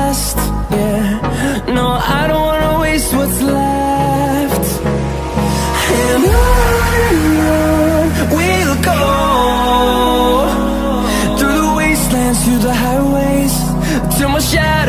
last. Yeah, no, I don't wanna waste what's left. And on we'll go, through the wastelands, through the highways, till my shadow